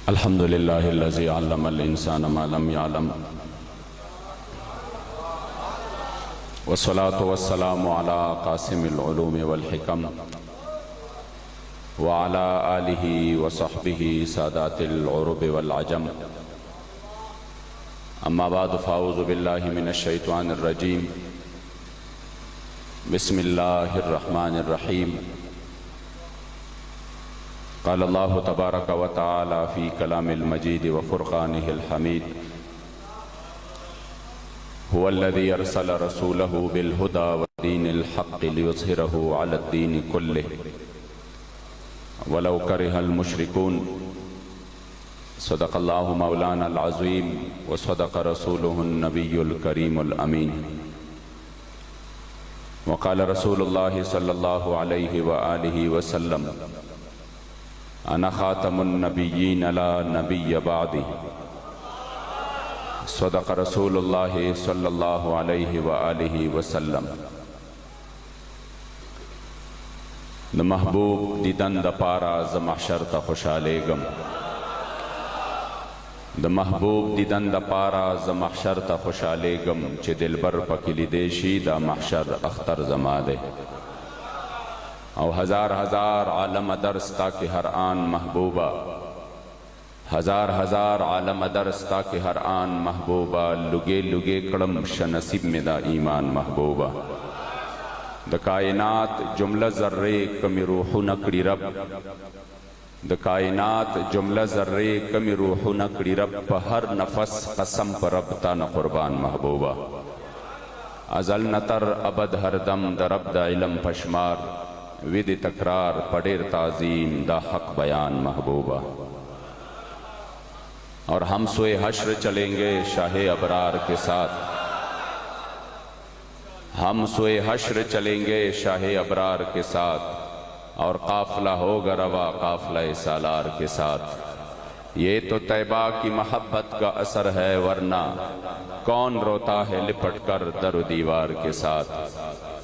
الحمد لله الذي علم الإنسان ما لم يعلم والصلاة والسلام على قاسم العلوم والحكم وعلى آله وصحبه سادات العرب والعجم أما بعد فأعوذ بالله من الشيطان الرجيم بسم الله الرحمن الرحيم قال الله تبارك وتعالى في كلام المجيد وفرقانه الحميد هو الذي أرسل رسوله بالهدى ودين الحق ليظهره على الدين كله ولو كره المشركون صدق الله مولانا العظيم وصدق رسوله النبي الكريم الأمين وقال رسول الله صلى الله عليه وآله وسلم أنا خاتم النبيين لا نبي بعدي صدق رسول الله صلى الله عليه وآله وسلم د محبوب دیدن د پارا ز محشر ته خوشاله گم د محبوب دیدن د پارا ز محشر ته خوشاله گم چې دلبر پکې لیدې شي دا محشر اختر زما ده او ہزار ہزار عالم درستا کے ہر آن محبوبہ ہزار ہزار عالم درستا کے ہر آن محبوبہ لگے لگے کڑم شنصیب میں دا ایمان محبوبہ دا کائنات جملہ ذرے کمی روح نکڑی رب دا کائنات جملہ ذرے کمی روح نکڑی رب پا ہر نفس قسم پر رب تا نا قربان محبوبہ ازل نتر ابد ہر دم دا رب دا علم پشمار ود تکرار پڑیر تعظیم دا حق بیان محبوبہ اور ہم سوئے حشر چلیں گے شاہ ابرار کے ساتھ ہم سوئے حشر چلیں گے شاہ ابرار کے ساتھ اور قافلہ ہوگا روا قافلہ سالار کے ساتھ یہ تو طیبہ کی محبت کا اثر ہے ورنہ کون روتا ہے لپٹ کر در و دیوار کے ساتھ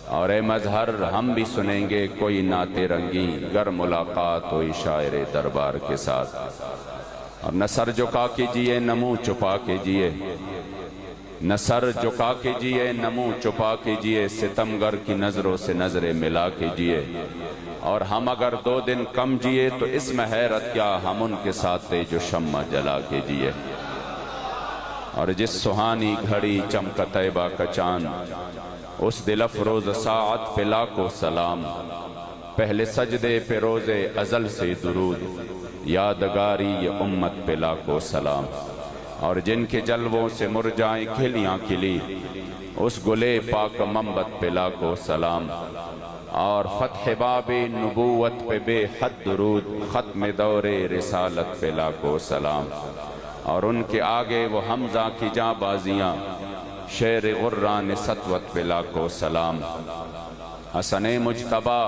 اور اے مظہر ہم بھی سنیں گے کوئی نعت رنگی گر ملاقات ہوئی شاعر دربار کے ساتھ اور نہ سر جھکا کے جیے نہ منہ چھپا کے جیے نہ سر جھکا کے جیے نہ منہ چھپا کے جیے ستمگر کی نظروں سے نظریں ملا کے جیے اور ہم اگر 2 دن کم جیے تو اس میں حیرت کیا ہم ان کے ساتھ تھے جو شمع جلا کے جیے اور جس سہانی گھڑی چمکا طیبہ کا چاند اس دل افروز ساعت پہ لاکھوں سلام پہلے سجدے پہ روز ازل سے درود یادگاری یہ امت پہ لاکھوں سلام اور جن کے جلووں سے مرجائیں کھلیاں کھلی اس گلے پاک منبت پہ لاکھوں سلام اور فتح باب نبوت پہ بے حد درود ختم دور رسالت پہ لاکھوں سلام اور ان کے آگے وہ حمزہ کی جاں بازیاں شیر غران سطوت پہ لاکھوں سلام حسن مجتبہ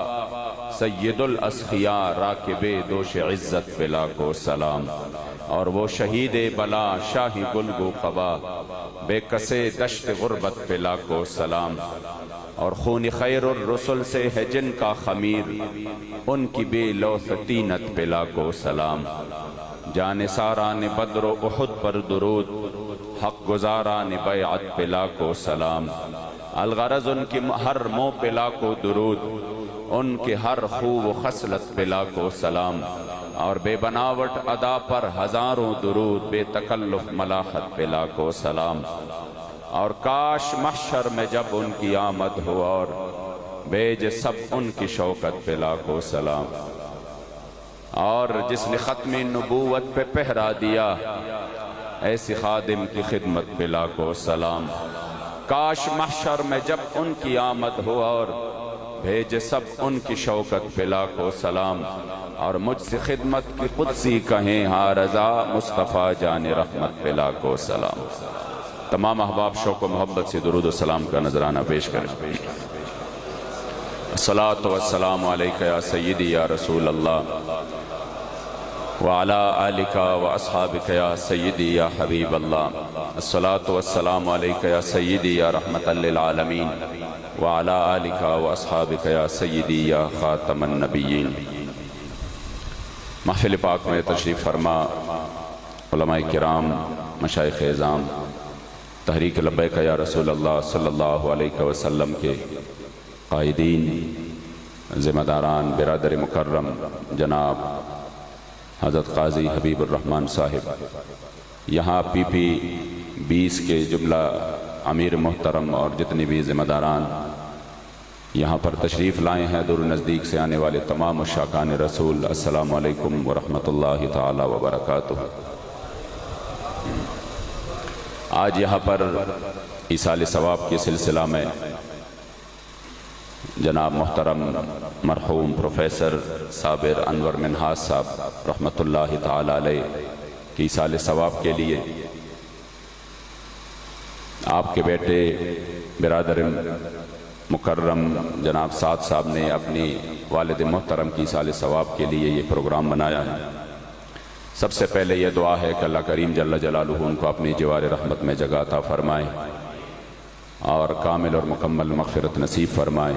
سید الاسخیاء راکب دوش عزت پہ لاکھوں سلام اور وہ شہید بلا شاہی گلگو قبا بے کسے دشت غربت پہ لاکھوں سلام اور خون خیر الرسل سے ہے جن کا خمیر ان کی بے لوث تینت پہ لاکھوں سلام جان ساران بدر و احد پر درود حق گزاران بیعت پہ لاکھوں سلام الغرض ان کی ہر منہ پہ لاکھوں درود ان کے ہر خوب و خصلت پہ لاکھوں سلام اور بے بناوٹ ادا پر ہزاروں درود بے تکلف ملاحت پہ لاکھوں سلام اور کاش محشر میں جب ان کی آمد ہو اور بیج سب ان کی شوکت پہ لاکھوں سلام اور جس نے ختم نبوت پہ پہرا دیا ایسی خادم کی خدمت پہ لاکھوں سلام کاش محشر میں جب ان کی آمد ہو اور بھیج سب ان کی شوکت پہ لاکھوں سلام اور مجھ سے خدمت کی قدسی کہیں ہاں رضا مصطفیٰ جان رحمت پہ لاکھوں سلام تمام احباب شوق و محبت سے درود و سلام کا نذرانہ پیش کریں الصلاۃ والسلام علیکہ یا سیدی یا رسول اللہ وعلى آلك وأصحابك يا سيدي يا حبيب الله الصلاة والسلام عليك يا سيدي يا رحمة للعالمين وعلى آلك وأصحابك يا سيدي يا خاتم النبيين محفل پاک میں تشریف فرما علماء کرام، مشائخ اعظام، تحریک لبیک یا رسول اللہ صلی اللہ علیہ وسلم کے قائدین، ذمہ داران، برادر مکرم جناب حضرت قاضی حبیب الرحمن صاحب، یہاں پی پی 20 کے جملہ امیر محترم اور جتنی بھی ذمہ داران یہاں پر تشریف لائے ہیں، دور نزدیک سے آنے والے تمام مشاکان رسول، السلام علیکم ورحمۃ اللہ تعالی وبرکاتہ۔ آج یہاں پر ایصال ثواب کے سلسلہ میں جناب محترم مرحوم پروفیسر صابر انور منہاس صاحب رحمۃ اللہ تعالی علیہ کی ایصال ثواب کے لیے آپ کے بیٹے برادر مکرم جناب سعد صاحب نے اپنی والد محترم کی ایصال ثواب کے لیے یہ پروگرام بنایا ہے۔ سب سے پہلے یہ دعا ہے کہ اللہ کریم جل جلالہ ان کو اپنی جوار رحمت میں جگہ عطا فرمائے اور کامل اور مکمل مغفرت نصیب فرمائے۔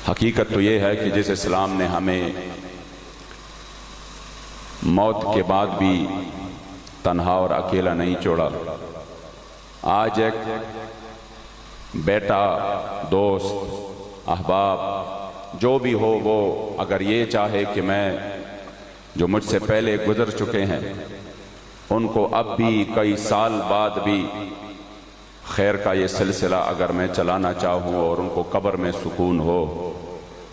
حقیقت تو یہ ہے کہ جس اسلام نے ہمیں موت کے بعد بھی تنہا اور اکیلا نہیں چھوڑا، آج ایک بیٹا، دوست، احباب جو بھی ہو، وہ اگر یہ چاہے کہ میں جو مجھ سے پہلے گزر چکے ہیں ان کو اب بھی کئی سال بعد بھی خیر کا یہ سلسلہ اگر میں چلانا چاہوں اور ان کو قبر میں سکون ہو،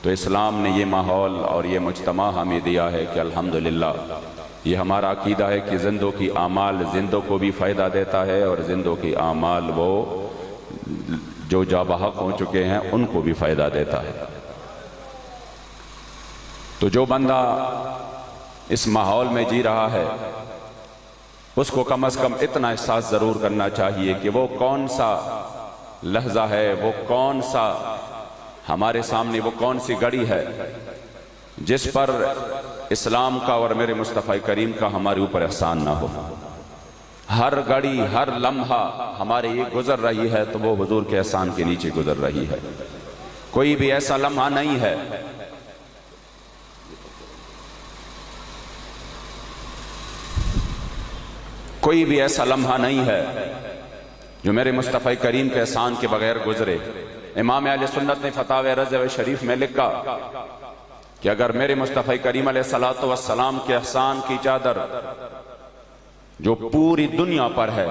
تو اسلام نے یہ ماحول اور یہ مجتمع ہمیں دیا ہے کہ الحمدللہ یہ ہمارا عقیدہ ہے کہ زندوں کی اعمال زندوں کو بھی فائدہ دیتا ہے اور زندوں کی اعمال وہ جو جا بحق ہو چکے ہیں ان کو بھی فائدہ دیتا ہے۔ تو جو بندہ اس ماحول میں جی رہا ہے اس کو کم از کم اتنا احساس ضرور کرنا چاہیے کہ وہ کون سا لحظہ ہے، وہ کون سا ہمارے سامنے وہ کون سی گھڑی ہے جس پر اسلام کا اور میرے مصطفیٰ کریم کا ہمارے اوپر احسان نہ ہو۔ ہر گھڑی، ہر لمحہ ہمارے یہ گزر رہی ہے تو وہ حضور کے احسان کے نیچے گزر رہی ہے۔ کوئی بھی ایسا لمحہ نہیں ہے کوئی بھی ایسا لمحہ نہیں ہے جو میرے مصطفیٰ کریم کے احسان کے بغیر گزرے۔ امام اہل سنت نے فتاوی رضوی شریف میں لکھا کہ اگر میرے مصطفیٰ کریم علیہ السلام کے احسان کی چادر جو پوری دنیا پر ہے،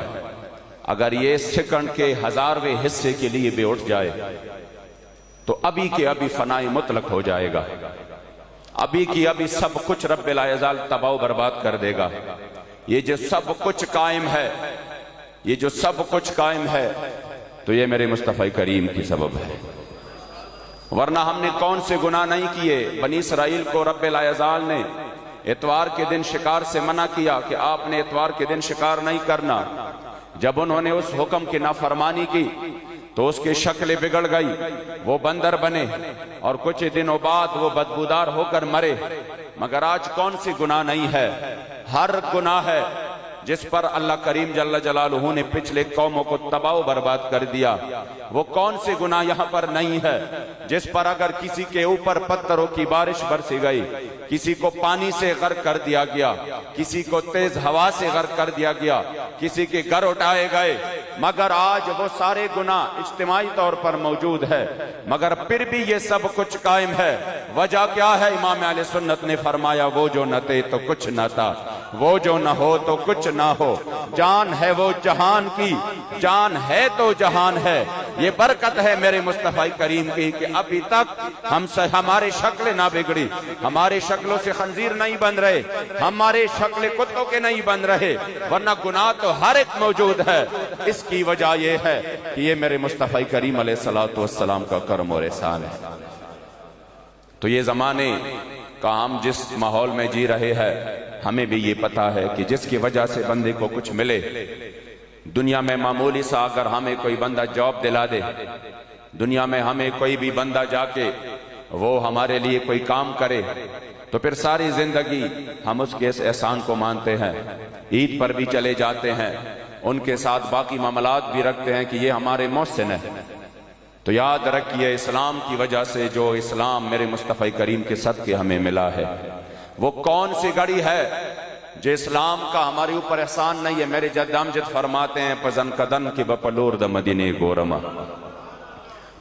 اگر یہ سیکنڈ کے 1000ویں حصے کے لیے بھی اٹھ جائے تو ابھی کے ابھی فنائی مطلق ہو جائے گا، ابھی کی ابھی سب کچھ رب العزال تباہ و برباد کر دے گا۔ یہ جو سب کچھ قائم ہے، یہ جو سب کچھ قائم ہے تو یہ میرے مصطفیٰ کریم کی سبب ہے، ورنہ ہم نے کون سے گناہ نہیں کیے۔ بنی اسرائیل کو رب العزال نے اتوار کے دن شکار سے منع کیا کہ آپ نے اتوار کے دن شکار نہیں کرنا۔ جب انہوں نے اس حکم کی نافرمانی کی تو اس کی شکل بگڑ گئی، وہ بندر بنے اور کچھ دنوں بعد وہ بدبودار ہو کر مرے۔ مگر آج کون سی گناہ نہیں ہے؟ ہر گناہ ہے جس پر اللہ کریم جل جلالہ نے پچھلے قوموں کو تباہ و برباد کر دیا۔ وہ کون سے گناہ یہاں پر نہیں ہے جس پر اگر کسی کے اوپر پتھروں کی بارش برسی گئی، کسی کو پانی سے غرق کر دیا گیا، کسی کو تیز ہوا سے غرق کر دیا گیا، کسی کے گھر اٹھائے گئے، مگر آج وہ سارے گناہ اجتماعی طور پر موجود ہے، مگر پھر بھی یہ سب کچھ قائم ہے۔ وجہ کیا ہے؟ امام اہل سنت نے فرمایا وہ جو نہ تھے تو کچھ نہ تھا، وہ جو نہ ہو تو کچھ نہ ہو، جان ہے وہ جہان کی، جان ہے تو جہان ہے۔ یہ برکت ہے میرے مصطفیٰ کریم کی کہ ابھی تک ہم سے ہمارے شکل نہ بگڑی، ہمارے شکلوں سے خنزیر نہیں بن رہے، ہمارے شکل کتوں کے نہیں بن رہے، ورنہ گناہ تو ہر ایک موجود ہے۔ اس کی وجہ یہ ہے کہ یہ میرے مصطفیٰ کریم علیہ السلام کا کرم اور احسان ہے۔ تو یہ زمانے کا ہم جس ماحول میں جی رہے ہیں، ہمیں بھی یہ پتا ہے کہ جس کی وجہ سے بندے کو کچھ ملے، دنیا میں معمولی سا اگر ہمیں کوئی بندہ جاب دلا دے، دنیا میں ہمیں کوئی بھی بندہ جا کے وہ ہمارے لیے کوئی کام کرے، تو پھر ساری زندگی ہم اس کے اس احسان کو مانتے ہیں، عید پر بھی چلے جاتے ہیں، ان کے ساتھ باقی معاملات بھی رکھتے ہیں کہ یہ ہمارے محسن ہیں۔ تو یاد رکھیے اسلام کی وجہ سے جو اسلام میرے مصطفی کریم کے صدقے ہمیں ملا ہے، وہ کون سی گھڑی ہے جو اسلام کا ہمارے اوپر احسان نہیں ہے؟ میرے جد امجد فرماتے ہیں پزن کدن کی بپلور دا مدینے گورما،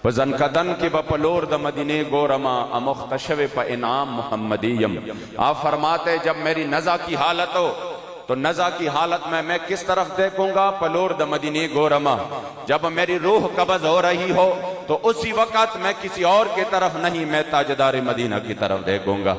پزن کدن کی بپلور دا مدینے گورما امختشو پا انعام محمدیم۔ آپ فرماتے جب میری نزع کی حالت ہو تو نزع کی حالت میں کس طرف دیکھوں گا؟ پلور دا مدینے گورما۔ جب میری روح قبض ہو رہی ہو تو اسی وقت میں کسی اور کی طرف نہیں، میں تاجدار مدینہ کی طرف دیکھوں گا۔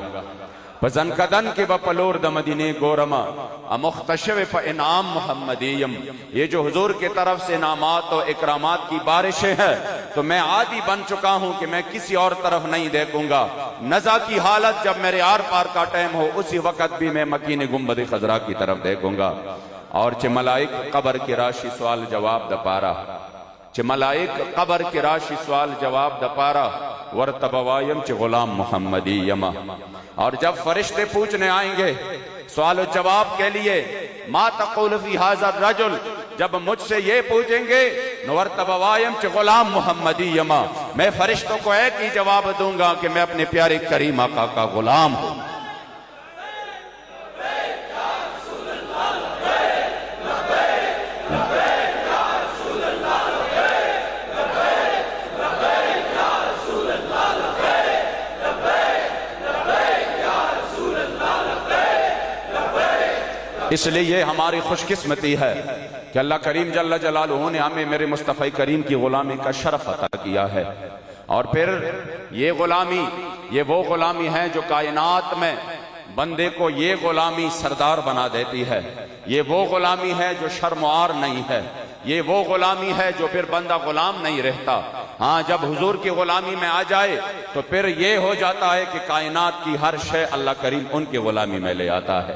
پزن کدن کے بپلور دا مدینے گورما امختشو پا انعام محمدیم۔ یہ جو حضور کی طرف سے انعامات و اکرامات کی بارشیں ہیں تو میں عادی بن چکا ہوں کہ میں کسی اور طرف نہیں دیکھوں گا۔ نزع کی حالت جب میرے آر پار کا ٹائم ہو اسی وقت بھی میں مکین گنبد خضرا کی طرف دیکھوں گا۔ اور چھ ملائک قبر کی راشی سوال جواب دا پارا، چھ ملائک قبر کی راشی سوال جواب دا پارا ورتبوایم چھ غلام محمدی یما۔ اور جب فرشتے پوچھنے آئیں گے سوال و جواب کے لیے ما تقول فی ھذا الرجل، جب مجھ سے یہ پوچھیں گے ورتبوایم چھ غلام محمدی یما، میں فرشتوں کو ایک ہی جواب دوں گا کہ میں اپنے پیارے کریم آقا کا غلام ہوں۔ اس لیے ہماری خوش قسمتی ہے کہ اللہ کریم جل جلالہ نے ہمیں میرے مصطفی کریم کی غلامی کا شرف عطا کیا ہے۔ اور پھر یہ غلامی، یہ وہ غلامی ہے جو کائنات میں بندے کو یہ غلامی سردار بنا دیتی ہے۔ یہ وہ غلامی ہے جو شرم و عار نہیں ہے۔ یہ وہ غلامی ہے جو پھر بندہ غلام نہیں رہتا۔ ہاں جب حضور کی غلامی میں آ جائے تو پھر یہ ہو جاتا ہے کہ کائنات کی ہر شے اللہ کریم ان کی غلامی میں لے آتا ہے۔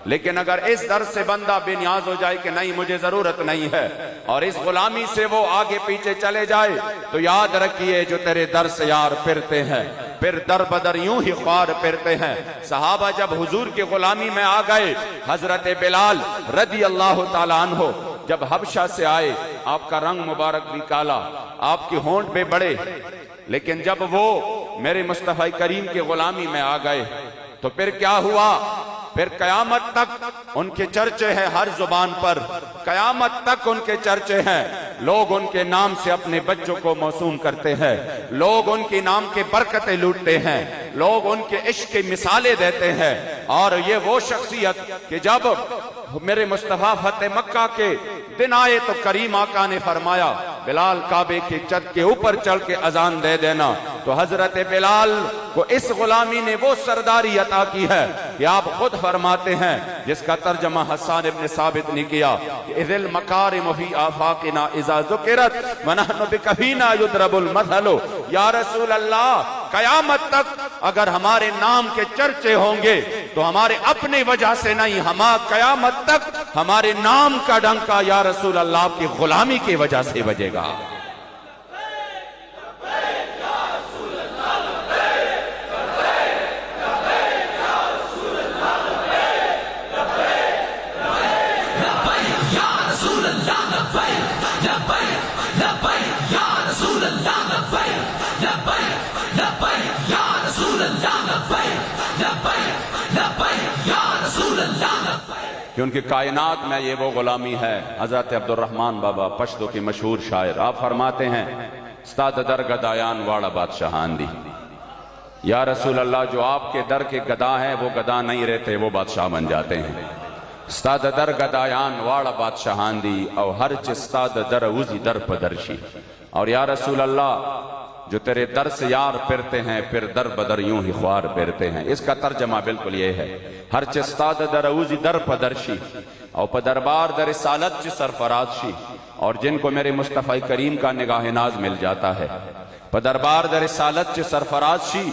لیکن اگر اس در سے بندہ بے نیاز ہو جائے کہ نہیں مجھے ضرورت نہیں ہے اور اس غلامی سے وہ آگے پیچھے چلے جائے تو یاد رکھیے جو تیرے در سے یار پھرتے ہیں پھر در بدر یوں ہی خوار پھرتے ہیں۔ صحابہ جب حضور کی غلامی میں آ گئے، حضرت بلال رضی اللہ تعالیٰ عنہ جب حبشہ سے آئے، آپ کا رنگ مبارک بھی کالا، آپ کی ہونٹ پہ بڑے، لیکن جب وہ میرے مصطفی کریم کی غلامی میں آ گئے تو پھر کیا ہوا؟ پھر قیامت تک ان کے چرچے ہیں ہر زبان پر، قیامت تک ان کے چرچے ہیں۔ لوگ ان کے نام سے اپنے بچوں کو موسوم کرتے ہیں، لوگ ان کے نام کے برکتیں لوٹتے ہیں، لوگ ان کے عشق کی مثالیں دیتے ہیں۔ اور یہ وہ شخصیت کہ جب میرے مصطفیٰ فتح مکہ کے دن آئے تو کریم آقا نے فرمایا بلال کعبے کی چھت کے اوپر چڑھ کے اذان دے دینا، تو حضرت بلال کو اس غلامی نے وہ سرداری عطا کی ہے کہ آپ خود فرماتے ہیں، جس کا ترجمہ حسان ابن ثابت نے کیا، اذ المکارم فی آفاقنا اذا ذکرت ونحن بکفینا یضرب المثل۔ یا رسول اللہ قیامت تک اگر ہمارے نام کے چرچے ہوں گے تو ہمارے اپنی وجہ سے نہیں، قیامت تک ہمارے نام کا ڈنکا یا رسول اللہ آپ کی غلامی کی وجہ سے بجے گا۔ کیونکہ کائنات میں یہ وہ غلامی ہے۔ حضرت عبد الرحمن بابا پشتو کی مشہور شاعر، آپ فرماتے ہیں استاد در گدایان واڑا بادشاہان دی۔ یا رسول اللہ جو آپ کے در کے گدا ہیں وہ گدا نہیں رہتے، وہ بادشاہ بن جاتے ہیں۔ استاد در گدایان واڑا بادشاہان دی او ہر چ استاد در اوزی در پدرشی۔ اور یا رسول اللہ جو تیرے در سے یار پھرتے ہیں پھر در بدر یوں ہی خوار پھرتے ہیں۔ اس کا ترجمہ بالکل یہ ہے، ہر چ استاد در اوزی در پدرشی او پدربار در رسالت چ سرفراز شی۔ اور جن کو میرے مصطفی کریم کا نگاہ ناز مل جاتا ہے، پدربار در رسالت چ سرفراز شی،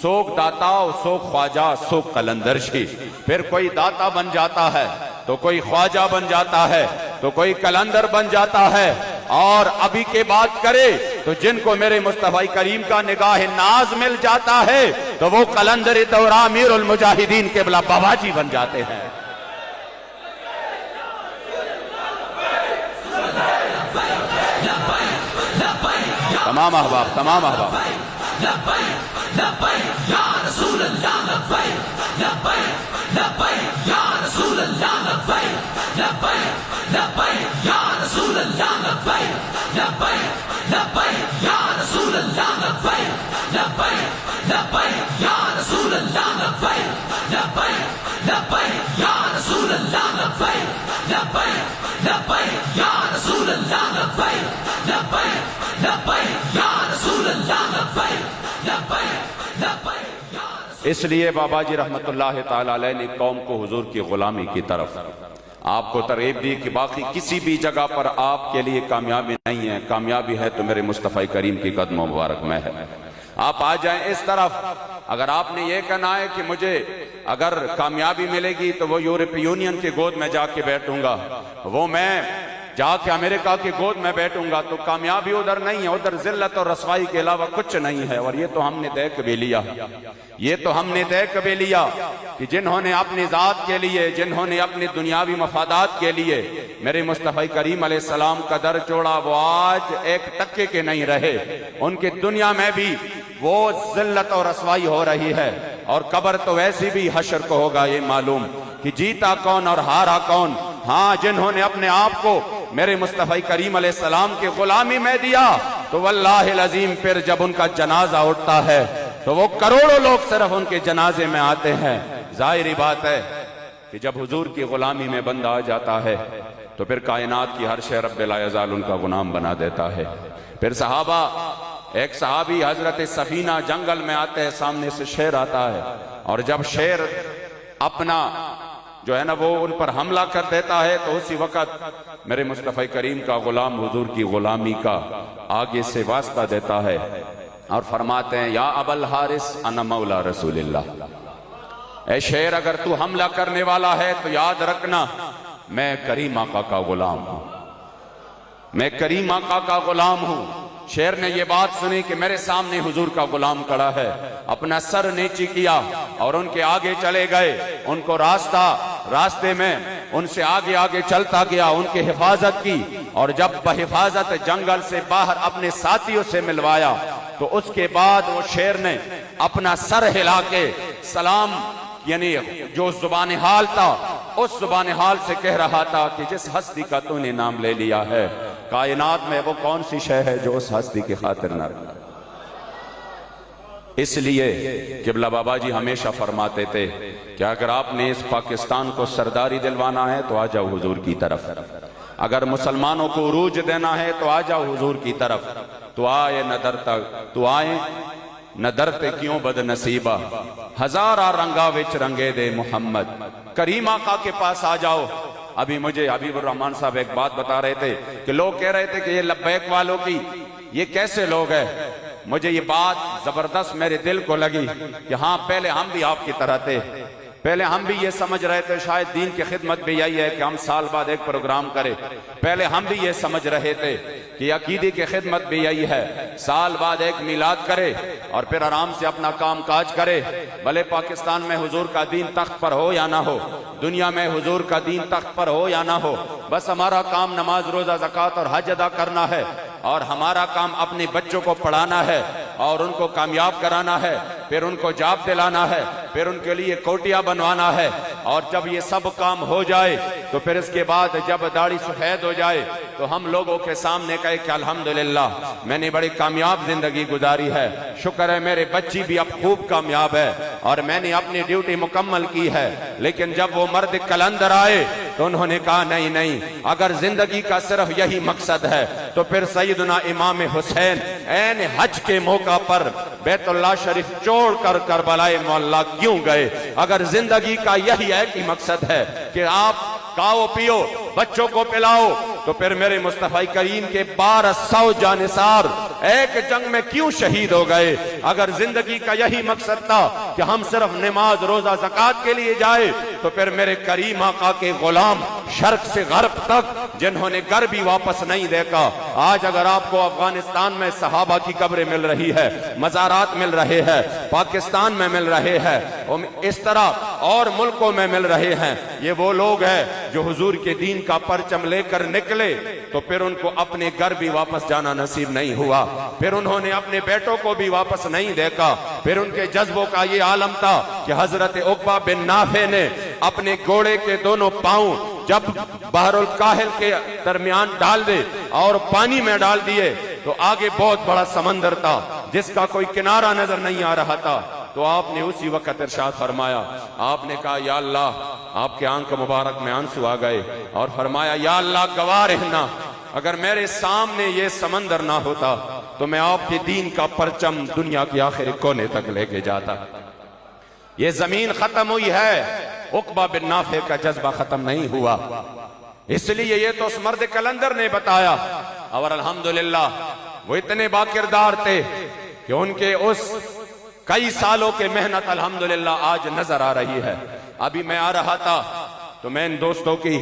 سوک داتا سوک خواجہ سوک قلندر شی۔ پھر کوئی داتا بن جاتا ہے تو کوئی خواجہ بن جاتا ہے تو کوئی قلندر بن جاتا ہے۔ اور ابھی کے بات کرے تو جن کو میرے مصطفی کریم کا نگاہ ناز مل جاتا ہے تو وہ قلندر دورہ امیر المجاہدین قبلہ بابا جی بن جاتے ہیں۔ تمام احباب تمام احباب لبیک لبیک یا رسول اللہ لبیک لبیک لبیک یا رسول اللہ لبیک لبیک لبیک یا رسول اللہ لبیک لبیک لبیک یا رسول اللہ لبیک لبیک لبیک یا رسول اللہ لبیک لبیک لبیک یا رسول اللہ لبیک لبیک لبیک یا رسول اللہ لبیک لبیک لبیک یا رسول اللہ لبیک لبیک لبیک یا رسول۔ اس لیے بابا جی رحمت اللہ تعالی علیہ نے قوم کو حضور کی غلامی کی طرف آپ کو ترغیب دی کہ باقی کسی بھی جگہ پر آپ کے لیے کامیابی نہیں ہے، کامیابی ہے تو میرے مصطفیٰ کریم کی قدم مبارک میں ہے۔ آپ آ جائیں اس طرف۔ اگر آپ نے یہ کہنا ہے کہ مجھے اگر کامیابی ملے گی تو وہ یورپی یونین کی گود میں جا کے بیٹھوں گا، وہ میں جا کے امریکہ کی گود میں بیٹھوں گا، تو کامیابی ادھر نہیں ہے، ادھر ذلت اور رسوائی کے علاوہ کچھ نہیں ہے۔ اور یہ تو ہم نے دیکھ بھی لیا، یہ تو ہم نے دیکھ بھی لیا کہ جنہوں نے اپنی ذات کے لیے، جنہوں نے اپنی دنیاوی مفادات کے لیے میرے مصطفیٰ کریم علیہ السلام کا در چھوڑا، وہ آج ایک ٹکے کے نہیں رہے۔ ان کی دنیا میں بھی وہ ذلت اور رسوائی ہو رہی ہے، اور قبر تو ویسی بھی حشر کو ہوگا یہ معلوم کہ جیتا کون اور ہارا کون۔ ہاں، جنہوں نے اپنے آپ کو میرے مصطفیٰ کریم علیہ السلام کی غلامی میں دیا، تو واللہ العظیم پھر جب ان کا جنازہ اٹھتا ہے تو وہ کروڑوں لوگ صرف ان کے جنازے میں آتے ہیں۔ ظاہری بات ہے کہ جب حضور کی غلامی میں بندہ آ جاتا ہے تو پھر کائنات کی ہر شے رب لا یزال ان کا غلام بنا دیتا ہے۔ پھر صحابہ، ایک صحابی حضرت سفینہ جنگل میں آتے ہیں، سامنے سے شیر آتا ہے، اور جب شیر اپنا جو ہے نا وہ ان پر حملہ کر دیتا ہے تو اسی وقت میرے مصطفیٰ کریم کا غلام حضور کی غلامی کا آگے سے واسطہ دیتا ہے اور فرماتے ہیں یا ابا الحارث انا مولا رسول اللہ۔ اے شیر، اگر تو حملہ کرنے والا ہے تو یاد رکھنا میں کریم آقا کا غلام ہوں، میں کریم آقا کا غلام ہوں۔ شیر نے یہ بات سنی کہ میرے سامنے حضور کا غلام کھڑا ہے، اپنا سر نیچی کیا اور ان کے آگے چلے گئے، ان کو راستے میں ان سے آگے آگے چلتا گیا، ان کی حفاظت کی، اور جب بحفاظت جنگل سے باہر اپنے ساتھیوں سے ملوایا تو اس کے بعد وہ شیر نے اپنا سر ہلا کے سلام، یعنی جو زبان حال تھا اس زبان حال سے کہہ رہا تھا کہ جس ہستی کا تو نے نام لے لیا ہے، کائنات میں وہ کون سی شے ہے جو اس ہستی کی خاطر نہ رکھا۔ اس لیے قبلہ بابا جی ہمیشہ فرماتے تھے کہ اگر آپ نے اس پاکستان کو سرداری دلوانا ہے تو آ جاؤ حضور کی طرف، اگر مسلمانوں کو عروج دینا ہے تو آ جاؤ حضور کی طرف، تو آئے نہ ڈرتا، تو آئے نہ ڈرتے کیوں بد نصیبہ، ہزارہ رنگا وچ رنگے دے محمد، کریم آقا کے پاس آ جاؤ۔ ابھی مجھے حبیب الرحمن صاحب ایک بات بتا رہے تھے کہ لوگ کہہ رہے تھے کہ یہ لبیک والوں کی یہ کیسے لوگ ہیں۔ مجھے یہ بات زبردست میرے دل کو لگی کہ ہاں، پہلے ہم بھی آپ کی طرح تھے، پہلے ہم بھی یہ سمجھ رہے تھے شاید دین کی خدمت بھی یہی ہے کہ ہم سال بعد ایک پروگرام کریں، پہلے ہم بھی یہ سمجھ رہے تھے کہ عقیدے کی خدمت بھی یہی ہے، سال بعد ایک میلاد کرے اور پھر آرام سے اپنا کام کاج کرے، بھلے پاکستان میں حضور کا دین تخت پر ہو یا نہ ہو، دنیا میں حضور کا دین تخت پر ہو یا نہ ہو، بس ہمارا کام نماز روزہ زکوٰۃ اور حج ادا کرنا ہے، اور ہمارا کام اپنے بچوں کو پڑھانا ہے اور ان کو کامیاب کرانا ہے، پھر ان کو جاب دلانا ہے، پھر ان کے لیے کوٹیاں بنوانا ہے، اور جب یہ سب کام ہو جائے تو پھر اس کے بعد جب داڑھی سفید ہو جائے تو ہم لوگوں کے سامنے کہے کہ الحمدللہ میں نے بڑی کامیاب زندگی گزاری ہے، شکر ہے میرے بچی بھی اب خوب کامیاب ہے اور میں نے اپنی ڈیوٹی مکمل کی ہے۔ لیکن جب وہ مرد کلندر آئے تو انہوں نے کہا نہیں، اگر زندگی کا صرف یہی مقصد ہے تو پھر سیدنا امام حسین عین حج کے موقع پر بیت اللہ شریف چھوڑ کر کربلائے معلیٰ کیوں گئے؟ اگر زندگی کا یہی ہے کہ مقصد ہے کہ آپ کھاؤ پیو بچوں کو پلاؤ تو پھر میرے مصطفیٰ کریم کے 1200 جانثار ایک جنگ میں کیوں شہید ہو گئے؟ اگر زندگی کا یہی مقصد تھا کہ ہم صرف نماز روزہ زکوٰۃ کے لیے جائے تو پھر میرے کریم آقا کے غلام شرق سے غرب تک جنہوں نے گھر بھی واپس نہیں دیکھا، آج اگر آپ کو افغانستان میں صحابہ کی قبریں مل رہی ہے، مزارات مل رہے ہیں، پاکستان میں مل رہے ہیں، اس طرح اور ملکوں میں مل رہے ہیں، یہ وہ لوگ ہیں جو حضور کے دین کا پرچم لے کر نکلے تو پھر ان کو اپنے گھر بھی واپس جانا نصیب نہیں ہوا۔ پھر انہوں نے اپنے بیٹوں کو بھی واپس نہیں دیکھا. پھر ان کے جذبوں کا یہ عالم تھا کہ حضرت عقبہ بن نافع نے اپنے گھوڑے کے دونوں پاؤں جب بحر الکاہل کے درمیان ڈال دے اور پانی میں ڈال دیے تو آگے بہت بڑا سمندر تھا جس کا کوئی کنارہ نظر نہیں آ رہا تھا. تو آپ نے اسی وقت ارشاد فرمایا, آپ نے کہا یا اللہ, آپ کے آنکھ مبارک میں آنسو آ گئے اور فرمایا یا اللہ گواہ رہنا, اگر میرے سامنے یہ سمندر نہ ہوتا تو میں آپ کے دین کا پرچم دنیا کے آخری کونے تک لے کے جاتا. یہ زمین ختم ہوئی ہے, عقبہ بن نافع کا جذبہ ختم نہیں ہوا. اس لیے یہ تو اس مرد کلندر نے بتایا, اور الحمدللہ وہ اتنے باکردار تھے کہ ان کے اس کئی سالوں کے محنت الحمدللہ آج نظر آ رہی ہے. ابھی میں آ رہا تھا تو میں ان دوستوں کی,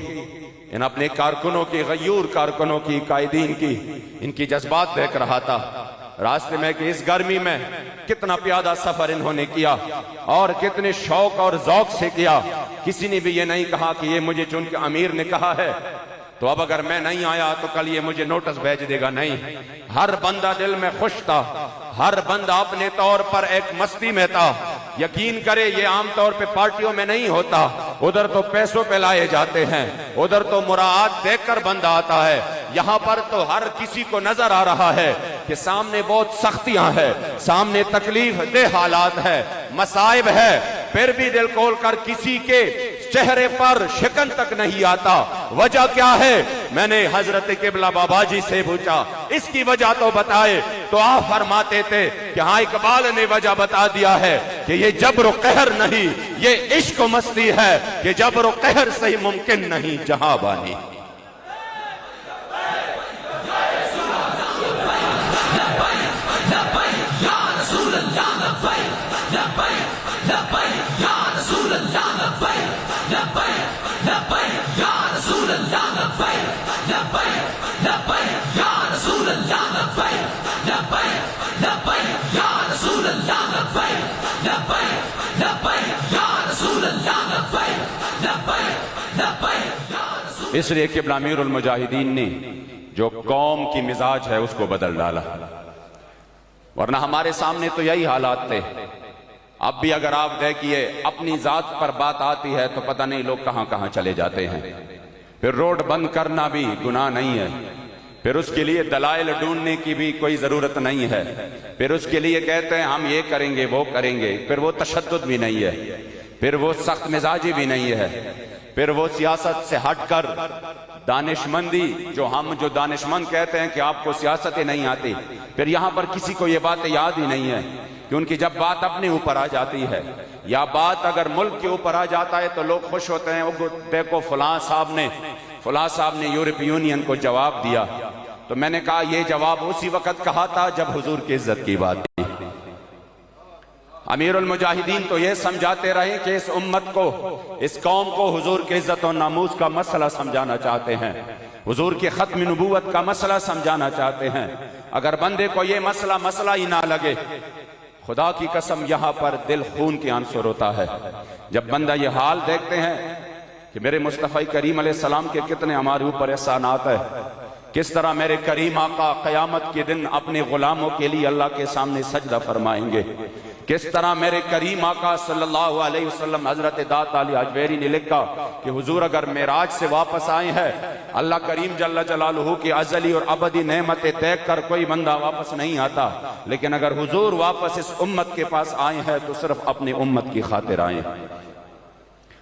ان اپنے کارکنوں کی, غیور کارکنوں کی, قائدین کی, ان کی جذبات دیکھ رہا تھا راستے میں کہ اس گرمی میں کتنا پیادہ سفر انہوں نے کیا اور کتنے شوق اور ذوق سے کیا. کسی نے بھی یہ نہیں کہا کہ یہ مجھے چن کے امیر نے کہا ہے تو اب اگر میں نہیں آیا تو کل یہ مجھے نوٹس بھیج دے گا. نہیں, ہر بندہ دل میں خوش تھا, ہر بندہ اپنے طور پر ایک مستی میں تھا. یقین کرے یہ عام طور پہ پارٹیوں میں نہیں ہوتا, ادھر تو پیسوں پہ لائے جاتے ہیں, ادھر تو مراعات دیکھ کر بندہ آتا ہے. یہاں پر تو ہر کسی کو نظر آ رہا ہے کہ سامنے بہت سختیاں ہیں, سامنے تکلیف دہ حالات ہے, مصائب ہے, پھر بھی دل کھول کر کسی کے چہرے پر شکن تک نہیں آتا. وجہ کیا ہے؟ میں نے حضرت قبلہ بابا جی سے پوچھا, اس کی وجہ تو بتائے. تو آپ فرماتے تھے کہ ہاں اقبال نے وجہ بتا دیا ہے کہ یہ جبر و قہر نہیں, یہ عشق و مستی ہے کہ جبر و قہر سے ہی ممکن نہیں جہاں بانی. اس لیے کہ امیر المجاہدین نے جو قوم کی مزاج ہے اس کو بدل ڈالا, ورنہ ہمارے سامنے تو یہی حالات تھے. اب بھی اگر آپ دیکھیے اپنی ذات پر بات آتی ہے تو پتہ نہیں لوگ کہاں کہاں چلے جاتے ہیں. پھر روڈ بند کرنا بھی گناہ نہیں ہے, پھر اس کے لیے دلائل ڈھونڈنے کی بھی کوئی ضرورت نہیں ہے, پھر اس کے لیے کہتے ہیں ہم یہ کریں گے وہ کریں گے, پھر وہ تشدد بھی نہیں ہے, پھر وہ سخت مزاجی بھی نہیں ہے, پھر وہ سیاست سے ہٹ کر دانشمندی, جو دانشمند کہتے ہیں کہ آپ کو سیاست ہی نہیں آتی, پھر یہاں پر کسی کو یہ باتیں یاد ہی نہیں ہے کہ ان کی جب بات اپنے اوپر آ جاتی ہے یا بات اگر ملک کے اوپر آ جاتا ہے تو لوگ خوش ہوتے ہیں. دیکھو فلاں صاحب نے یورپی یونین کو جواب دیا. تو میں نے کہا یہ جواب اسی وقت کہا تھا جب حضور کی عزت کی بات تھی. امیر المجاہدین تو یہ سمجھاتے رہے کہ اس امت کو, اس قوم کو حضور کی عزت و ناموس کا مسئلہ سمجھانا چاہتے ہیں, حضور کی ختم نبوت کا مسئلہ سمجھانا چاہتے ہیں. اگر بندے کو یہ مسئلہ ہی نہ لگے, خدا کی قسم یہاں پر دل خون کے عنصر ہوتا ہے. جب بندہ یہ حال دیکھتے ہیں کہ میرے مصطفی کریم علیہ السلام کے کتنے ہمارے اوپر احسانات ہے, کس طرح میرے کریم آقا قیامت کے دن اپنے غلاموں کے لیے اللہ کے سامنے سجدہ فرمائیں گے, کس طرح میرے کریم آقا صلی اللہ علیہ وسلم, حضرت دات علی اجویری نے لکھا کہ حضور اگر معراج سے واپس آئے ہیں, اللہ کریم جل جلالہ کی ازلی اور ابدی نعمتیں دیکھ کر کوئی بندہ واپس نہیں آتا, لیکن اگر حضور واپس اس امت کے پاس آئے ہیں تو صرف اپنی امت کی خاطر آئے ہیں.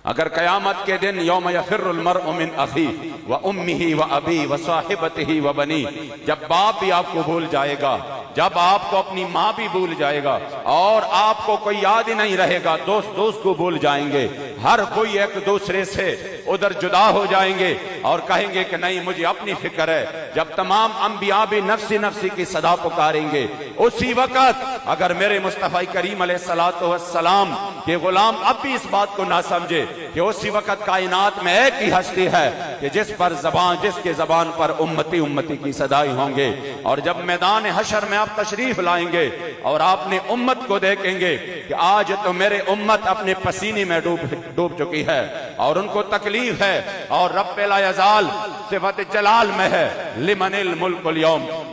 اگر قیامت کے دن یوم یفر المرء من اخیہ و امہ و ابی و صاحبتہ و بنی, جب باپ بھی آپ کو بھول جائے گا, جب آپ کو اپنی ماں بھی بھول جائے گا اور آپ کو کوئی یاد ہی نہیں رہے گا, دوست کو بھول جائیں گے, ہر کوئی ایک دوسرے سے ادھر جدا ہو جائیں گے اور کہیں گے کہ نہیں مجھے اپنی فکر ہے. جب تمام انبیاء بھی نفسی نفسی کی صدا پکاریں گے, اسی وقت اگر میرے مصطفی کریم علیہ السلام کے غلام اب بھی اس بات کو نہ سمجھے کہ اسی وقت کائنات میں ایک ہی ہستی ہے کہ جس کے زبان پر امتی امتی کی صدائی ہوں گے, اور جب میدان حشر میں آپ تشریف لائیں گے اور آپ نے امت کو دیکھیں گے کہ آج تو میرے امت اپنے پسینے میں ڈوب چکی ہے اور ان کو تکلیف ہے, اور رب لا یزال صفت جلال میں ہے لمن الملک اليوم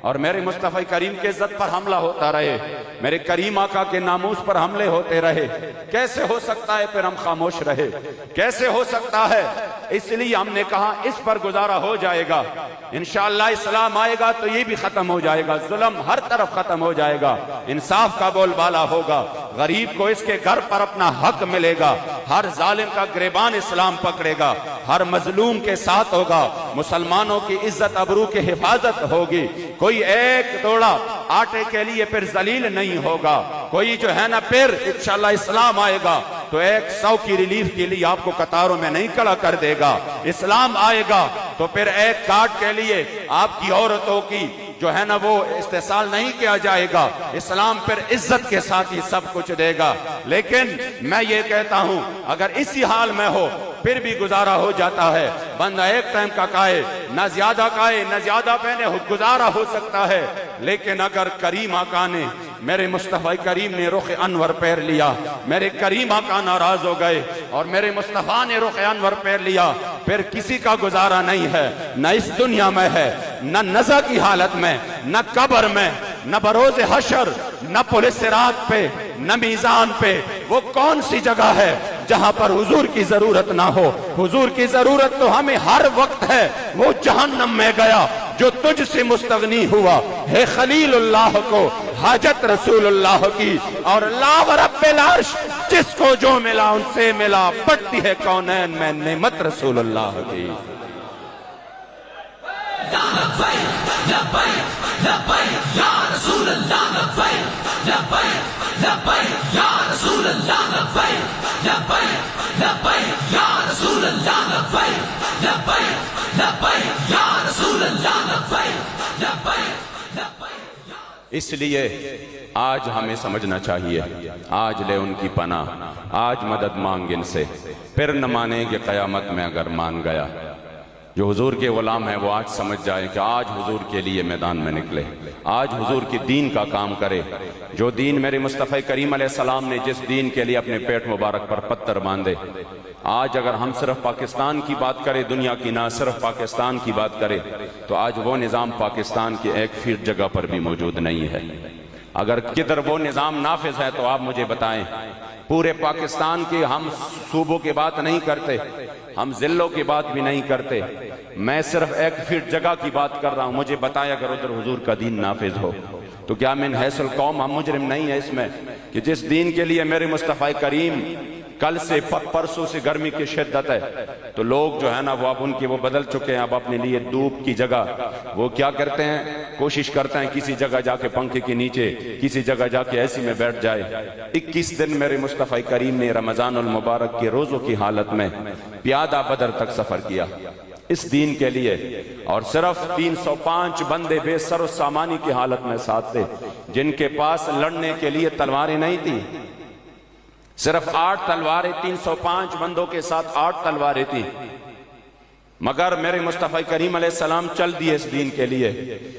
اور میرے مصطفی کریم کے عزت پر حملہ ہوتا رہے، میرے کریم آقا کے ناموس پر حملے ہوتے رہے، کیسے ہو سکتا ہے پھر ہم خاموش رہے؟ کیسے ہو سکتا ہے؟ اس لیے ہم نے کہا اس پر گزارا ہو جائے گا، انشاءاللہ اسلام آئے گا تو یہ بھی ختم ہو جائے گا، ظلم ہر طرف ختم ہو جائے گا، انصاف کا بول بالا ہوگا، غریب کو اس کے گھر پر اپنا حق ملے گا، ہر ظالم کا گریبان اسلام پکڑے گا، ہر مظلوم کے ساتھ ہوگا، مسلمانوں کی عزت ابرو کی حفاظت ہوگی، کوئی ایک توڑا آٹے کے لیے پھر ذلیل نہیں ہوگا، کوئی جو ہے نا پھر انشاءاللہ اسلام آئے گا تو 100 کی ریلیف کے لیے آپ کو قطاروں میں نہیں کھڑا کر دے گا، اسلام آئے گا تو پھر ایک کارڈ کے لیے آپ کی عورتوں کی جو ہے نا وہ استحصال نہیں کیا جائے گا، اسلام پھر عزت کے ساتھ ہی سب کچھ دے گا۔ لیکن میں یہ کہتا ہوں اگر اسی حال میں ہو پھر بھی گزارا ہو جاتا ہے، بندہ ایک ٹائم کا کھائے نہ زیادہ کھائے نہ زیادہ پہنے، گزارا ہو سکتا ہے، لیکن اگر کریم آقا نے میرے مصطفی کریم نے رخ انور پیر لیا، میرے کریم آقا ناراض ہو گئے اور میرے مصطفیٰ نے رخ انور پیر لیا، پھر کسی کا گزارا نہیں ہے، نہ اس دنیا میں ہے، نہ نزع کی حالت میں، نہ قبر میں، نہ بروز حشر، نہ پل صراط پہ، نہ میزان پہ۔ وہ کون سی جگہ ہے جہاں پر حضور کی ضرورت نہ ہو؟ حضور کی ضرورت تو ہمیں ہر وقت ہے۔ وہ جہنم میں گیا جو تجھ سے مستغنی ہوا، ہے خلیل اللہ کو حاجت رسول اللہ کی، اور اللہ و رب العرش جس کو جو ملا ان سے ملا، بڑھتی ہے کونین میں نعمت رسول اللہ کی۔ لبیک لبیک لبیک یا رسول اللہ، لبیک لبیک لبیک یا رسول اللہ، لبیک لبیک لبیک یا رسول اللہ، لبیک لبیک لبیک یا رسول اللہ، لبیک لبیک لبیک۔ اس لیے آج ہمیں سمجھنا چاہیے، آج لے ان کی پناہ، آج مدد مانگ ان سے، پھر نہ مانیں گے قیامت میں اگر مان گیا۔ جو حضور کے غلام ہیں وہ آج سمجھ جائیں کہ آج حضور کے لیے میدان میں نکلے، آج حضور کی دین کا کام کرے، جو دین میرے مصطفی کریم علیہ السلام نے جس دین کے لیے اپنے پیٹ مبارک پر پتھر باندھے۔ آج اگر ہم صرف پاکستان کی بات کریں، دنیا کی نہ صرف پاکستان کی بات کریں، تو آج وہ نظام پاکستان کی 1 فیٹ جگہ پر بھی موجود نہیں ہے۔ اگر کدھر وہ نظام نافذ ہے تو آپ مجھے بتائیں۔ پورے پاکستان کے ہم صوبوں کی بات نہیں کرتے، ہم ضلعوں کی بات بھی نہیں کرتے، میں صرف 1 فیٹ جگہ کی بات کر رہا ہوں۔ مجھے بتائیں اگر ادھر حضور کا دین نافذ ہو تو کیا من حیث القوم ہم مجرم نہیں ہیں اس میں کہ جس دین کے لیے میرے مصطفی کریم کل سے پرسوں سے گرمی کی شدت ہے تو لوگ جو ہے نا وہ اب ان کے وہ بدل چکے ہیں، اب اپنے لیے دھوپ کی جگہ وہ کیا کرتے ہیں، کوشش کرتے ہیں کسی جگہ جا کے پنکھے کے نیچے، کسی جگہ جا کے ایسی میں بیٹھ جائے۔ 21 دن میرے مصطفی کریم نے رمضان المبارک کے روزوں کی حالت میں پیادہ بدر تک سفر کیا اس دین کے لیے، اور صرف 305 بندے بے سر و سامانی کی حالت میں ساتھ تھے، جن کے پاس لڑنے کے لیے تلواریں نہیں تھی، صرف 8 تلواریں، 305 بندوں کے ساتھ 8 تلواریں تھیں، مگر میرے مصطفی کریم علیہ السلام چل دیے اس دین کے لیے۔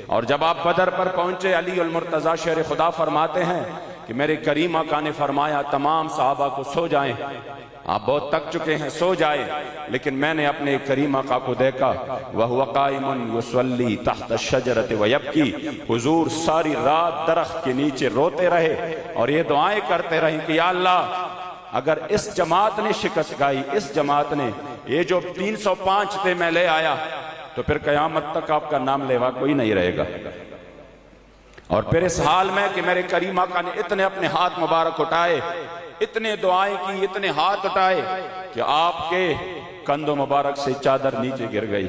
اور جب آپ بدر پر پہنچے، علی المرتضی شیر خدا فرماتے ہیں کہ میرے کریم آقا نے فرمایا تمام صحابہ کو سو جائیں، آپ بہت تک چکے ہیں، سو جائیں، لیکن میں نے اپنے کریم آقا کو دیکھا وَهُوَ قَائِمٌ يُصَلِّي تَحْتَ الشَّجَرَةِ وَيَبْكِي، حضور ساری رات درخت کے نیچے روتے رہے اور یہ دعائیں کرتے رہے کہ یا اللہ اگر اس جماعت نے شکست گائی، اس جماعت نے یہ جو 305 تھے میں لے آیا، تو پھر قیامت تک آپ کا نام لیوا کوئی نہیں رہے گا۔ اور پھر اس حال میں کہ میرے کریم آقا نے اتنے اپنے ہاتھ مبارک اٹھائے، اتنے دعائیں کی، اتنے ہاتھ اٹھائے کہ آپ کے کندھوں مبارک سے چادر نیچے گر گئی۔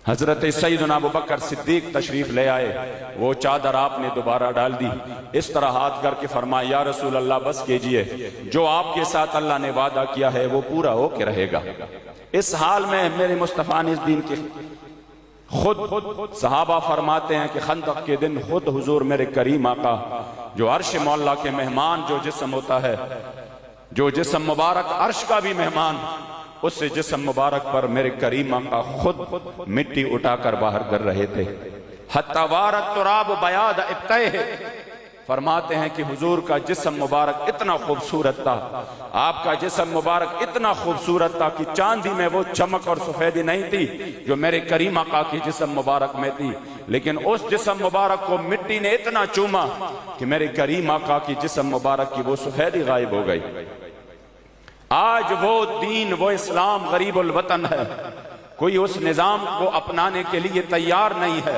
حضرت سیدنا ابوبکر صدیق تشریف لے آئے، وہ چادر آپ نے دوبارہ ڈال دی، اس طرح ہاتھ کر کے فرمایا یا رسول اللہ بس کیجئے، جو آپ کے ساتھ اللہ نے وعدہ کیا ہے وہ پورا ہو کے رہے گا۔ اس حال میں میرے مصطفیٰ نے اس دین کی خود صحابہ فرماتے ہیں کہ خندق کے دن خود حضور میرے کریم آقا جو عرش مولا کے مہمان جو جسم ہوتا ہے، جو جسم مبارک عرش کا بھی مہمان، اس سے جسم مبارک پر میرے کریم آقا خود مٹی اٹھا کر باہر کر رہے تھے۔ حتی وارت تراب بیاد ابتئے، فرماتے ہیں کہ حضور کا جسم مبارک اتنا خوبصورت تھا، آپ کا جسم مبارک اتنا خوبصورت تھا کہ چاندی میں وہ چمک اور سفیدی نہیں تھی جو میرے کریم آقا کی جسم مبارک میں تھی، لیکن اس جسم مبارک کو مٹی نے اتنا چوما کہ میرے کریم آقا کی جسم مبارک کی وہ سفیدی غائب ہو گئی۔ آج وہ دین، وہ اسلام غریب الوطن ہے، کوئی اس نظام کو اپنانے کے لیے تیار نہیں ہے۔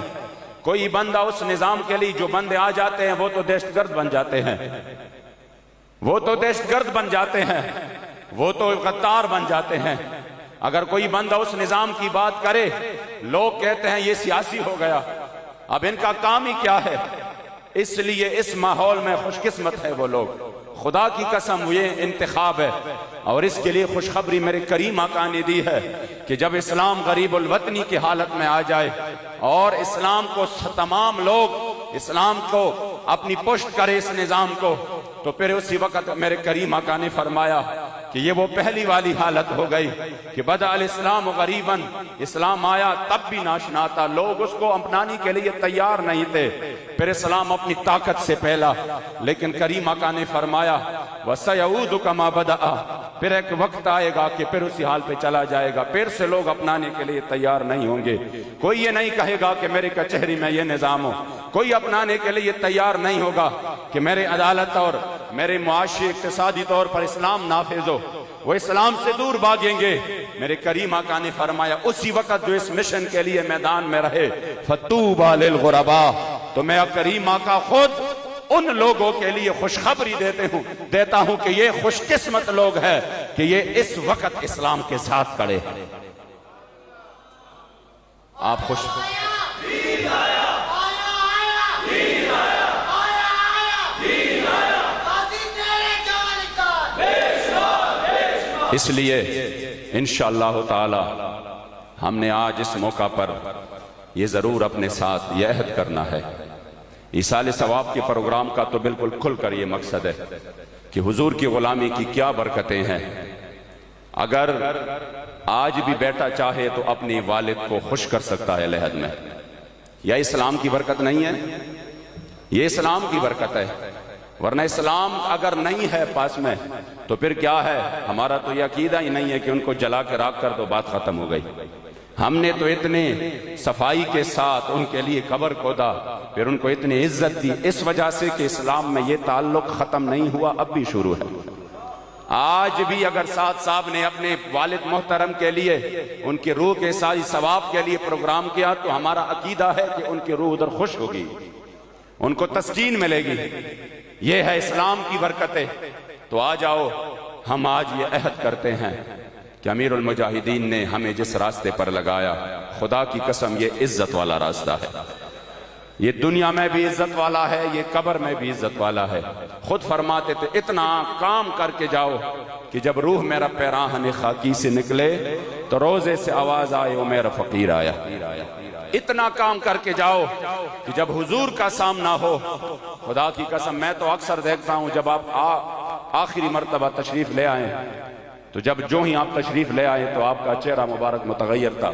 کوئی بندہ اس نظام کے لیے، جو بندے آ جاتے ہیں وہ تو دہشت گرد بن جاتے ہیں، وہ تو دہشت گرد بن جاتے ہیں، وہ تو غدار بن جاتے ہیں۔ اگر کوئی بندہ اس نظام کی بات کرے، لوگ کہتے ہیں یہ سیاسی ہو گیا، اب ان کا کام ہی کیا ہے۔ اس لیے اس ماحول میں خوش قسمت ہے وہ لوگ، خدا کی قسم یہ انتخاب ہے، اور اس کے لیے خوشخبری میرے کریم آقا نے دی ہے کہ جب اسلام غریب الوطنی کی حالت میں آ جائے اور اسلام کو تمام لوگ اسلام کو اپنی پشت کرے اس نظام کو، تو پھر اسی وقت میرے کریم آقا نے فرمایا کہ یہ وہ پہلی والی حالت ہو گئی کہ بدأ الاسلام غریباً، اسلام آیا تب بھی ناشنا تھا، لوگ اس کو اپنانے کے لیے تیار نہیں تھے، پھر اسلام اپنی طاقت سے پھیلا، لیکن کریم آقا نے فرمایا وَسَيَعُودُ كَمَا بَدَأَ، پھر ایک وقت آئے گا کہ پھر اسی حال پہ چلا جائے گا، پھر سے لوگ اپنانے کے لیے تیار نہیں ہوں گے۔ کوئی یہ نہیں کہے گا کہ میرے کچہری میں یہ نظام ہو، کوئی اپنانے کے لیے تیار نہیں ہوگا کہ میرے عدالت اور میرے معاشی اقتصادی طور پر اسلام نافذ ہو، وہ اسلام سے دور بھاگیں گے۔ میرے کریم آقا نے فرمایا اسی وقت جو اس مشن کے لیے میدان میں رہے فَطُوبَى لِلْغُرَبَاء، تو میں کریم آقا خود ان لوگوں کے لیے خوشخبری دیتا ہوں کہ یہ خوش قسمت لوگ ہیں کہ یہ اس وقت اسلام کے ساتھ کھڑے ہیں۔ آپ خوش اس لیے انشاءاللہ تعالی ہم نے آج اس موقع پر یہ ضرور اپنے ساتھ یہ عہد کرنا ہے۔ ایصال ثواب کے پروگرام کا تو بالکل کھل کر یہ مقصد ہے کہ حضور کی غلامی کی کیا برکتیں ہیں۔ اگر آج بھی بیٹا چاہے تو اپنے والد کو خوش کر سکتا ہے لحد میں، یا اسلام کی برکت نہیں ہے؟ یہ اسلام کی برکت ہے، ورنہ اسلام اگر نہیں ہے پاس میں تو پھر کیا ہے؟ ہمارا تو یہ عقیدہ ہی نہیں ہے کہ ان کو جلا کے راکھ کر دو، بات ختم ہو گئی۔ ہم نے تو اتنے صفائی کے ساتھ ان کے لیے قبر کھودا، پھر ان کو اتنی عزت دی، اس وجہ سے کہ اسلام میں یہ تعلق ختم نہیں ہوا، اب بھی شروع ہے۔ آج بھی اگر سعد صاحب نے اپنے والد محترم کے لیے ان کی روح کے ساری ثواب کے لیے پروگرام کیا تو ہمارا عقیدہ ہے کہ ان کی روح ادھر خوش ہوگی، ان کو تسکین ملے گی۔ یہ ہے اسلام کی برکتیں۔ تو آ جاؤ، ہم آج یہ عہد کرتے ہیں کہ امیر المجاہدین نے ہمیں جس راستے پر لگایا، خدا کی قسم یہ عزت والا راستہ ہے، یہ دنیا میں بھی عزت والا ہے، یہ قبر میں بھی عزت والا ہے۔ خود فرماتے تھے اتنا کام کر کے جاؤ کہ جب روح میرا پیراہن خاکی سے نکلے تو روزے سے آواز آئے وہ میرا فقیر آیا۔ اتنا کام کر کے جاؤ کہ جب حضور کا سامنا ہو، خدا کی قسم میں تو اکثر دیکھتا ہوں جب آپ آخری مرتبہ تشریف لے آئیں تو جب جو ہی آپ تشریف لے آئے تو آپ کا چہرہ مبارک متغیر تھا۔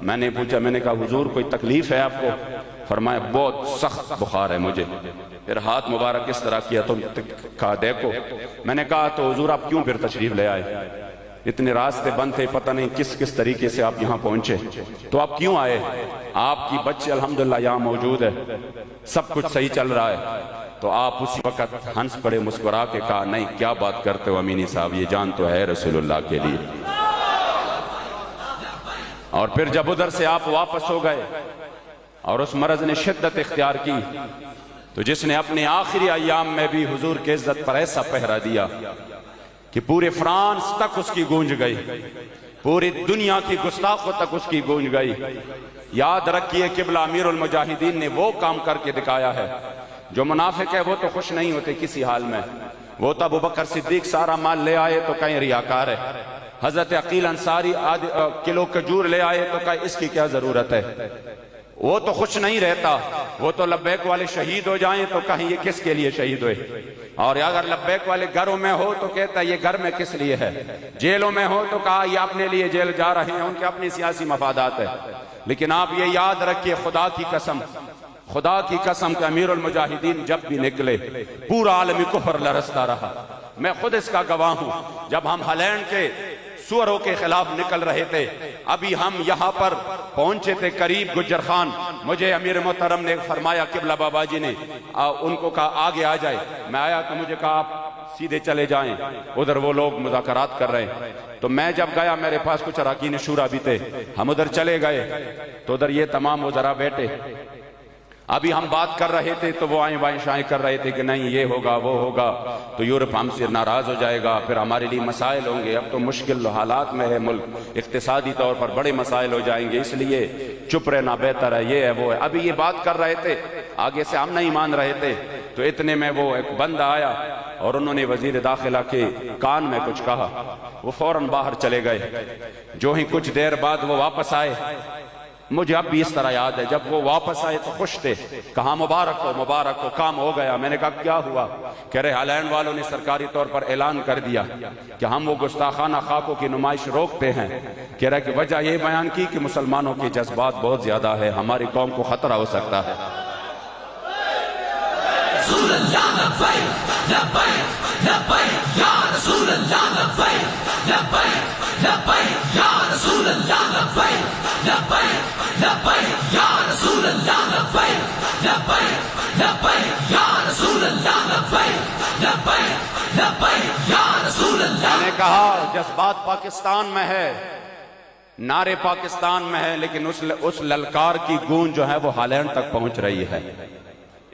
میں نے پوچھا، میں نے کہا حضور کوئی تکلیف ہے آپ کو؟ فرمایا بہت سخت بخار ہے مجھے۔ پھر ہاتھ مبارک اس طرح کیا تو کہا دیکھو۔ میں نے کہا تو حضور آپ کیوں پھر تشریف لے آئے؟ اتنے راستے بند تھے، پتہ نہیں کس طریقے سے آپ یہاں پہنچے، تو آپ کیوں آئے؟ آپ کی بچے الحمدللہ یہاں موجود ہے، سب کچھ صحیح چل رہا ہے۔ تو آپ اسی وقت ہنس پڑے، مسکرا کے کہا نہیں کیا بات کرتے ہو امینی صاحب، یہ جان تو ہے رسول اللہ کے لیے۔ اور پھر جب ادھر سے آپ واپس ہو گئے اور اس مرض نے شدت اختیار کی تو جس نے اپنے آخری ایام میں بھی حضور کے عزت پر ایسا پہرا دیا کہ پورے فرانس تک اس کی گونج گئی، پوری دنیا کی گستاخوں تک اس کی گونج گئی۔ یاد رکھیے قبلہ امیر المجاہدین نے وہ کام کر کے دکھایا ہے۔ جو منافق ہے وہ تو خوش نہیں ہوتے کسی حال میں، وہ تو ابوبکر صدیق سارا مال لے آئے تو کہیں ریاکار ہے، حضرت عقیل انصاری کلو کھجور لے آئے تو کہیں اس کی کیا ضرورت ہے، وہ تو خوش نہیں رہتا۔ وہ تو لبیک والے شہید ہو جائیں تو کہیں یہ کس کے لیے شہید ہوئے، اور اگر لبیک والے گھروں میں ہو تو کہتا ہے یہ گھر میں کس لیے ہے، جیلوں میں ہو تو کہا یہ اپنے لیے جیل جا رہے ہیں، ان کے اپنی سیاسی مفادات ہے۔ لیکن آپ یہ یاد رکھیے خدا کی قسم، خدا کی قسم کہ امیر المجاہدین جب بھی نکلے پورا عالمی کفر لرزتا رہا. میں خود اس کا گواہ ہوں. جب ہم ہالینڈ کے سوروں کے خلاف نکل رہے تھے، ابھی ہم یہاں پر پہنچے تھے قریب گجر خان، مجھے امیر محترم نے فرمایا، قبلہ بابا جی نے ان کو کہا آگے آ جائے. میں آیا تو مجھے کہا آپ سیدھے چلے جائیں، ادھر وہ لوگ مذاکرات کر رہے ہیں. تو میں جب گیا، میرے پاس کچھ اراکین شورا بھی تھے، ہم ادھر چلے گئے تو ادھر یہ تمام وزراء بیٹھے. ابھی ہم بات کر رہے تھے تو وہ آئیں بائیں شائیں کر رہے تھے کہ نہیں یہ ہوگا وہ ہوگا تو یورپ ہم سے ناراض ہو جائے گا، پھر ہمارے لیے مسائل ہوں گے. اب تو مشکل حالات میں ہے ملک، اقتصادی طور پر بڑے مسائل ہو جائیں گے، اس لیے چپ رہنا بہتر ہے، یہ ہے وہ ہے. ابھی یہ بات کر رہے تھے، آگے سے ہم نہیں مان رہے تھے. تو اتنے میں وہ ایک بندہ آیا اور انہوں نے وزیر داخلہ کے کان میں کچھ کہا. وہ فوراً باہر چلے گئے. جو ہی کچھ دیر بعد وہ واپس آئے، مجھے اب بھی اس طرح یاد ہے، جب وہ واپس آئے تو خوش تھے، کہا مبارک ہو کام ہو گیا. میں نے کہا کیا ہوا؟ کہہ رہے ہالینڈ والوں نے سرکاری طور پر اعلان کر دیا کہ ہم وہ گستاخانہ خاکوں کی نمائش روکتے ہیں. کہہ رہے کہ وجہ یہ بیان کی کہ مسلمانوں کے جذبات بہت زیادہ ہے، ہماری قوم کو خطرہ ہو سکتا ہے. رسول اللہ لبیک لبیک لبیک یا رسول اللہ لبیک لبیک لبیک یا رسول اللہ لبیک لبیک لبیک یا رسول اللہ لبیک لبیک لبیک یا رسول اللہ لبیک لبیک لبیک یا رسول اللہ. میں نے کہا جذبات پاکستان میں ہے، نعرے پاکستان میں ہے، لیکن اس للکار کی گونج جو ہے وہ ہالینڈ تک پہنچ رہی ہے.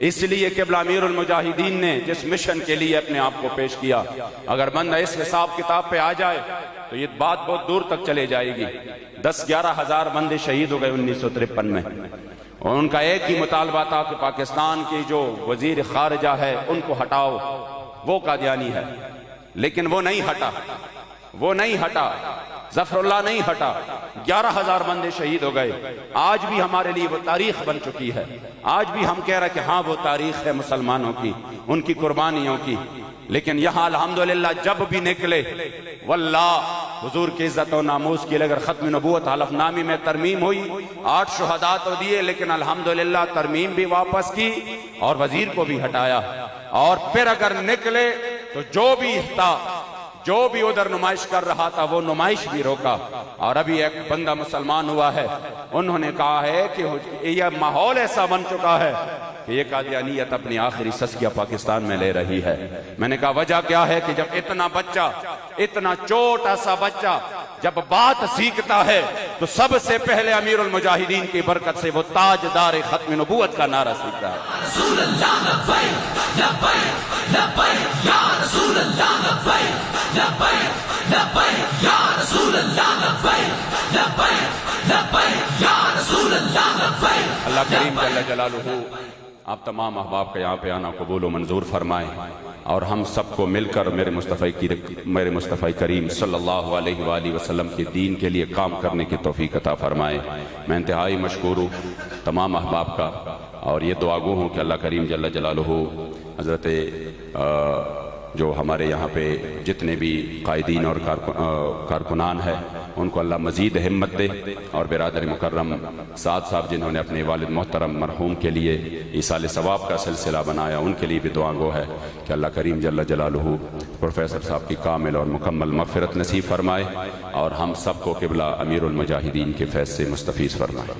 اس لیے قبلہ امیر المجاہدین نے جس مشن کے لیے اپنے آپ کو پیش کیا، اگر بندہ اس حساب کتاب پہ آ جائے تو یہ بات بہت دور تک چلے جائے گی. 10-11 ہزار بندے شہید ہو گئے 1953 میں، اور ان کا ایک ہی مطالبہ تھا کہ پاکستان کی جو وزیر خارجہ ہے ان کو ہٹاؤ، وہ قادیانی ہے. لیکن وہ نہیں ہٹا، ظفر اللہ نہیں ہٹا. 11,000 بندے شہید ہو گئے. آج بھی ہمارے لیے وہ تاریخ بن چکی ہے. آج بھی ہم کہہ رہے کہ ہاں وہ تاریخ ہے مسلمانوں کی، ان کی قربانیوں کی. لیکن یہاں الحمدللہ جب بھی نکلے، واللہ حضور کی عزت و ناموس کی اگر ختم نبوت حلف نامی میں ترمیم ہوئی، 8 شہداء تو دیے، لیکن الحمدللہ ترمیم بھی واپس کی اور وزیر کو بھی ہٹایا. اور پھر اگر نکلے تو جو بھی ادھر نمائش کر رہا تھا وہ نمائش بھی روکا. اور ابھی ایک بندہ مسلمان ہوا ہے، انہوں نے کہا ہے کہ یہ ماحول ایسا بن چکا ہے کہ یہ قادیانیت اپنی آخری سسکیہ پاکستان میں لے رہی ہے. میں نے کہا وجہ کیا ہے کہ جب اتنا چھوٹا سا بچہ جب بات سیکھتا ہے تو سب سے پہلے امیر المجاہدین کی برکت سے وہ تاجدار ختم نبوت کا نعرہ سیکھتا ہے. رسول اللہ لبیک لبیک لبیک یا رسول اللہ لبیک لبیک لبیک یا رسول اللہ لبیک لبیک لبیک یا رسول اللہ لبیک. اللہ کریم جل جلالہ آپ تمام احباب کا یہاں پہ آنا قبول و منظور فرمائیں، اور ہم سب کو مل کر میرے مصطفی کریم صلی اللہ علیہ وآلہ وسلم کے دین کے لیے کام کرنے کی توفیق عطا فرمائیں. میں انتہائی مشکور ہوں تمام احباب کا، اور یہ دعا گو ہوں کہ اللہ کریم جل جلالہ حضرت جو ہمارے یہاں پہ جتنے بھی قائدین اور کارکنان ہیں ان کو اللہ مزید ہمت دے، اور برادر مکرم سعد صاحب جنہوں نے اپنے والد محترم مرحوم کے لیے ایصال ثواب کا سلسلہ بنایا، ان کے لیے بھی دعا گو ہے کہ اللہ کریم جل جلالہ پروفیسر صاحب کی کامل اور مکمل مغفرت نصیب فرمائے، اور ہم سب کو قبلہ امیر المجاہدین کے فیض سے مستفیض فرمائے.